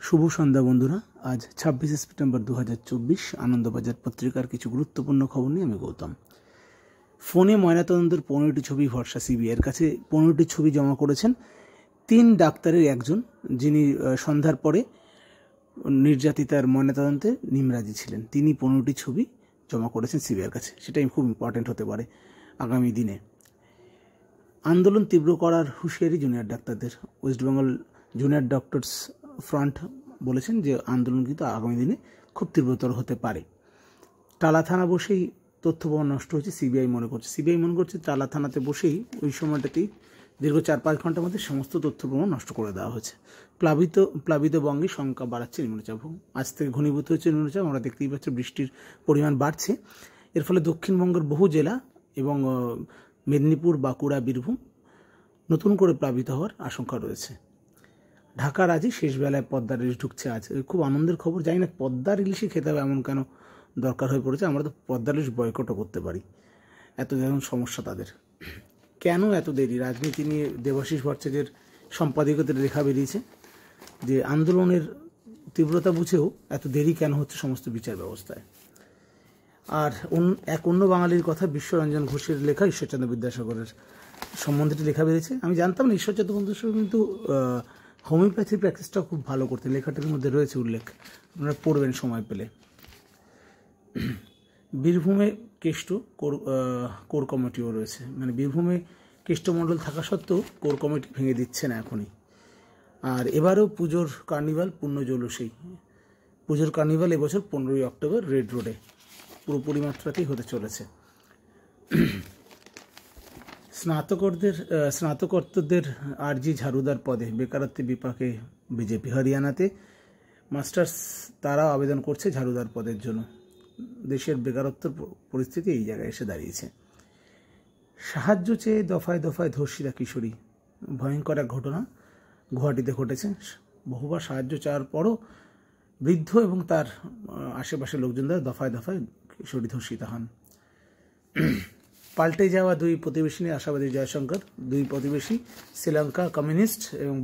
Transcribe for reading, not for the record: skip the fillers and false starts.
শুভ সন্ধ্যা বন্ধুরা। আজ 26 সেপ্টেম্বর 2024। আনন্দবাজার পত্রিকার কিছু গুরুত্বপূর্ণ খবর নিয়ে আমি গৌতম। ফোনে ময়নাতদন্তের 15টি ছবি ভরসা সিবিআইয়ের কাছে। 15টি ছবি জমা করেছেন 3 ডাক্তারের একজন, যিনি সন্ধ্যার পরে নির্যাতিতার ময়নাতদন্তে নিমরাজি ছিলেন। তিনি 15টি ছবি জমা করেছেন সিবিআইয়ের কাছে। সেটাই খুব ইম্পর্টেন্ট হতে পারে আগামী দিনে। আন্দোলন তীব্র করার হুঁশিয়ারি জুনিয়র ডাক্তারদের। ওয়েস্টবেঙ্গল জুনিয়র ডক্টরস ফ্রন্ট বলেছেন যে আন্দোলন কিন্তু আগামী দিনে খুব তীব্রতর হতে পারে। টালা থানা বসেই তথ্য প্রমাণ নষ্ট হয়েছে সিবিআই মনে করছে টালা থানাতে বসেই ওই সময়টাতেই দীর্ঘ 4-5 ঘন্টার মধ্যে সমস্ত তথ্য প্রমাণ নষ্ট করে দেওয়া হয়েছে। প্লাবিত বঙ্গে শঙ্কা বাড়াচ্ছে নিম্নচাপ। আজ থেকে ঘনীভূত হচ্ছে নিম্নচাপ। আমরা দেখতেই পাচ্ছি বৃষ্টির পরিমাণ বাড়ছে। এর ফলে দক্ষিণবঙ্গের বহু জেলা এবং মেদিনীপুর, বাঁকুড়া, বীরভূম নতুন করে প্লাবিত হওয়ার আশঙ্কা রয়েছে। ঢাকার আজই শেষ বেলায় পদ্মার ইলিশ ঢুকছে। আজ খুব আনন্দের খবর। জানি না পদ্মার ইলিশই খেতে হবে এমন কেন দরকার হয়ে পড়েছে। আমরা তো পদ্মার ইলিশ বয়কটও করতে পারি, এত যেমন সমস্যা তাদের। কেন এত দেরি? রাজনীতি নিয়ে দেবাশিস ভট্টাচার্যের সম্পাদকীয়তে লেখা বেরিয়েছে যে আন্দোলনের তীব্রতা বুঝেও এত দেরি কেন হচ্ছে সমস্ত বিচার ব্যবস্থায়। আর অন্য বাঙালির কথা, বিশ্বরঞ্জন ঘোষের লেখা ঈশ্বরচন্দ্র বিদ্যাসাগরের সম্বন্ধে লেখা বেরিয়েছে। আমি জানতাম না ঈশ্বরচন্দ্র বিদ্যাসাগর কিন্তু হোমিওপ্যাথি প্র্যাকটিসটা খুব ভালো করতেন। লেখাটার মধ্যে রয়েছে উল্লেখ, আপনারা পড়বেন সময় পেলে। বীরভূমে কেষ্ট কোর কমিটিও রয়েছে, মানে বীরভূমে কেষ্টমণ্ডল থাকা সত্ত্বেও কোর কমিটি ভেঙে দিচ্ছে না এখনই। আর এবারেও পুজোর কার্নিভাল পূর্ণ জৌলুসেই। পুজোর কার্নিভাল এবছর 15ই অক্টোবর রেড রোডে পুরোপুরি মাত্রাতেই হতে চলেছে। স্নাতকোত্তরদের আরজি ঝাড়ুদার পদে, বেকারত্বের বিপাকে বিজেপি। হরিয়ানাতে মাস্টার্স তারাও আবেদন করছে ঝাড়ুদার পদের জন্য। দেশের বেকারত্বের পরিস্থিতি এই জায়গায় এসে দাঁড়িয়েছে। সাহায্য চেয়ে দফায় দফায় ধর্ষিতা কিশোরী। ভয়ঙ্কর এক ঘটনা গুয়াহাটিতে ঘটেছে। বহুবার সাহায্য চাওয়ার পরও বৃদ্ধ এবং তার আশেপাশের লোকজন দ্বারা দফায় দফায় কিশোরী ধর্ষিতা হন। পাল্টে যাওয়া দুই প্রতিবেশী নিয়ে আশাবাদী জয়শঙ্কর। দুই প্রতিবেশী শ্রীলঙ্কা কমিউনিস্ট এবং